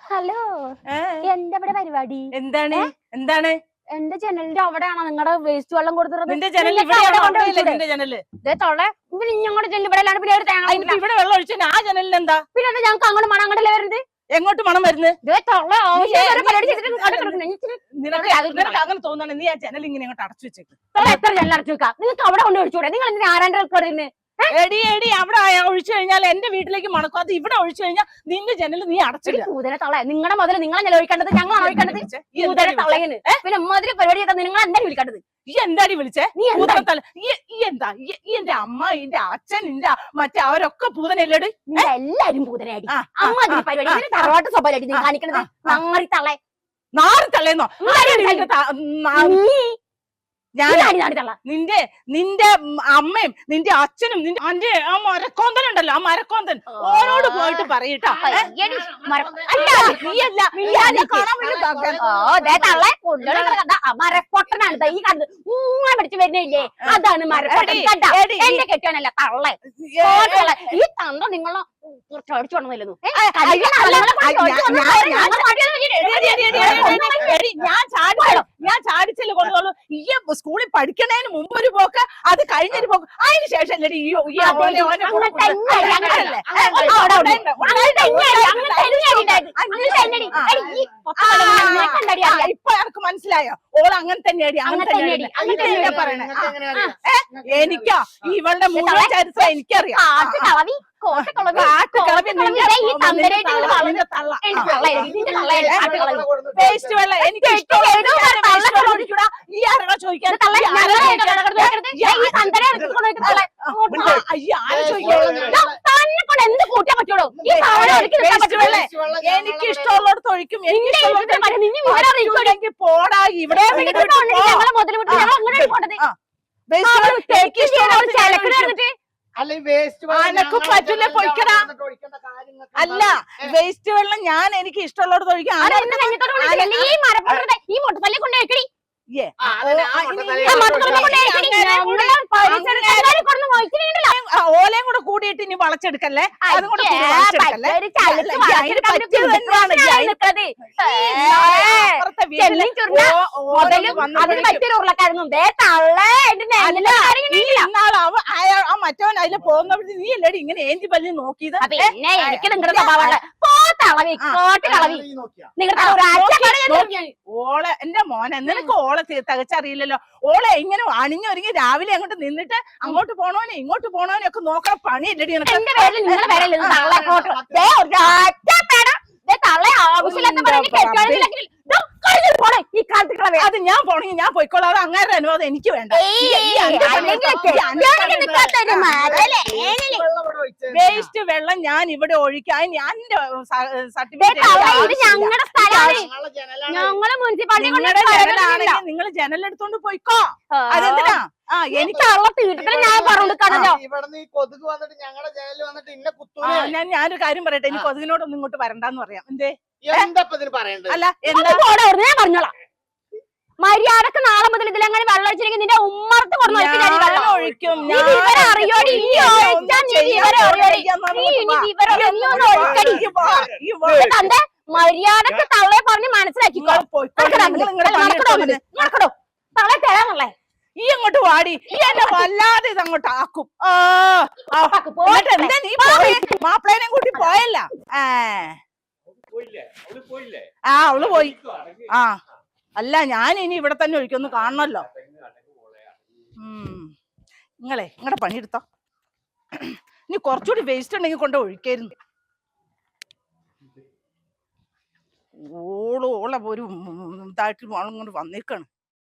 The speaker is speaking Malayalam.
ഹലോ, എന്താ ഇവിടെ പരിപാടി? എന്താണ് എന്താണ്? എന്റെ ജനലിന്റെ അവിടെയാണോ നിങ്ങളുടെ വേസ്റ്റ് വെള്ളം കൊടുത്തിരുന്നത്? നിന്റെ ജനൽ നിന്റെ ജനല് ഞങ്ങളുടെ ജനൽ ഇവിടെ അല്ലാണ്ട് പിന്നെ ഇവിടെ വെള്ളം ഒഴിച്ചു ആ ജനലിന് എന്താ? പിന്നെ ഞങ്ങൾക്ക് അങ്ങോട്ട് മണം അങ്ങോട്ടല്ലേ വരുന്നത്? എങ്ങോട്ട് മണം വരുന്നത്? നിനക്ക് അങ്ങനെ തോന്നാണ് നീ ആ ജനൽ ഇങ്ങനെ അങ്ങോട്ട് അടച്ചു വെച്ചേക്ക്. എത്ര ജനൽ അടച്ചു വെക്കാം? നിങ്ങൾക്ക് അവിടെ കൊണ്ട് ഒഴിച്ചൂടെ? നിങ്ങൾ എന്തിനാ ആരാണ്ട് എടി അവിടെ ഒഴിച്ചു കഴിഞ്ഞാൽ എന്റെ വീട്ടിലേക്ക് മണക്കും. അത് ഇവിടെ ഒഴിച്ചു കഴിഞ്ഞാൽ നിന്റെ ജനൽ നീ അടച്ചില്ല. കൂതന തള നിങ്ങളുടെ മുതൽ നിങ്ങളെ നിലവിളിക്കേണ്ടത് ഞങ്ങളാണ് ഒഴിക്കേണ്ടത്. കൂതന തളയന് പിന്നെ മധുര പരിപാടി ചെയ്താൽ നിങ്ങൾ എന്താ വിളിക്കേണ്ടത്? ഈ എന്താടി വിളിച്ചേ? ഈ എന്താ ഈ എന്റെ അമ്മ എന്റെ അച്ഛൻ എന്റെ മറ്റേ അവരൊക്കെ പൂതനല്ലേടി? എല്ലാരും പൂതനയാടി. അമ്മ അതിന് പരിപാടി തറവാട്ട് സ്വഭാവം നീ കാണിക്കണത്. നാറി തള നാറി തളയെന്നോ? നിന്റെ അമ്മയും നിന്റെ അച്ഛനും നിന്റെ ആ മരക്കോന്തനുണ്ടല്ലോ, ആ മരക്കോന്തൻ ഓരോട് പോയിട്ട് പറയട്ടോ. മരപ്പൊട്ടനാണ് ഈ കണ്ടത് പിടിച്ചു വരുന്നില്ലേ? അതാണ് മരപ്പൊട്ടൻ. എന്റെ കെട്ടിയാണല്ല തള്ള ഈ തന്ത നിങ്ങളെ ചോദിച്ചു വന്നില്ലെന്നു. ഞാൻ ചാടിച്ചല്ലേ കൊണ്ടുള്ളൂ. ഈ സ്കൂളിൽ പഠിക്കണേന് മുമ്പ് ഒരു പോക്ക്, അത് കഴിഞ്ഞൊരു പോക്ക്, അതിന് ശേഷം ഇപ്പൊ എനിക്ക് മനസ്സിലായോ? ഓൾ അങ്ങനെ തന്നെയാടി, അങ്ങനെ തന്നെയാ പറയണേ. എനിക്കാ ഇവളുടെ മുഴുവൻ ചരിത്രം എനിക്കറിയാം. വേസ്റ്റ് വെള്ളം എനിക്ക് ഈ ആരാ ചോദിക്കാൻ? എന്ത് കൂട്ടാൻ പറ്റുള്ളൂ? എനിക്ക് ഇഷ്ടമുള്ളടത്ത് ഒഴിക്കും. എനിക്ക് പോടാ ഇവിടെ പറ്റില്ല പൊയ്ക്കടാ. അല്ല വേസ്റ്റ് വെള്ളം ഞാൻ എനിക്ക് ഇഷ്ടമുള്ളടത്ത് ഒഴിക്കും. ഈ മുട്ടപ്പല്ലി കൊണ്ട് വെക്കടി. ഓലയും കൂടെ കൂടിയിട്ട് ഇനി വളച്ചെടുക്കല്ലേ? അതും കൂടെ മറ്റവൻ അതിൽ പോകുന്നവർക്ക് നീ അല്ലേടി ഇങ്ങനെ ഏന്തി പല്ലി നോക്കിയത്? എനിക്ക് നിങ്ങളുടെ ഓളെ എന്റെ മോനെ നിനക്ക് ഓളെ തികച്ചറിയില്ലല്ലോ. ഓളെ ഇങ്ങനെ അണിഞ്ഞൊരുങ്ങി രാവിലെ അങ്ങോട്ട് നിന്നിട്ട് അങ്ങോട്ട് പോണോനെ ഇങ്ങോട്ട് പോണോനെ ഒക്കെ നോക്കണ പണിയല്ലടി നിനക്ക്. അത് ഞാൻ പോണെങ്കിൽ ഞാൻ പോയിക്കോളാം. അത് അങ്ങനെ അനുവാദം എനിക്ക് വേണ്ട. വേസ്റ്റ് വെള്ളം ഞാൻ ഇവിടെ ഒഴിക്കാൻ ഞാൻ നിങ്ങൾ ജനലെടുത്തോണ്ട് പോയിക്കോ. അതെന്തിനാ? എനിക്ക് ഞാനൊരു കാര്യം പറയട്ടെ. എനിക്ക് കൊതുകിനോടൊന്നും ഇങ്ങോട്ട് വരണ്ടെന്ന് പറയാം. എന്തേ? അല്ല എന്താ പറഞ്ഞോളാം. മര്യാദക്ക് നാളെ മുതൽ ഇതിലെങ്ങനെ വെള്ളം ഒഴിച്ചില്ലെങ്കിൽ നിന്റെ ഉമ്മർത്ത് ഒഴിക്കും. മര്യാദക്ക് തള്ളയെ പറഞ്ഞ് മനസ്സിലാക്കിക്കോ. തള്ള തരാന്നല്ലേ? ഈ അങ്ങോട്ട് വാടി. ഈ എന്നെ വല്ലാതെ ഇതങ്ങോട്ട് ആക്കും. നീ മാപ്പിളേനെയും കൂട്ടി പോയല്ല? അവള് പോയി. അല്ല ഞാൻ ഇനി ഇവിടെ തന്നെ ഒഴിക്കൊന്ന് കാണണല്ലോ. നിങ്ങളുടെ പണിയെടുത്തോ. ഇനി കുറച്ചുകൂടി വേസ്റ്റ് ഉണ്ടെങ്കിൽ കൊണ്ട് ഒഴിക്കായിരുന്നു. ഓളെ ഒരു ഇതായിട്ട് ആളും കൊണ്ട് വന്നേക്കാണ്.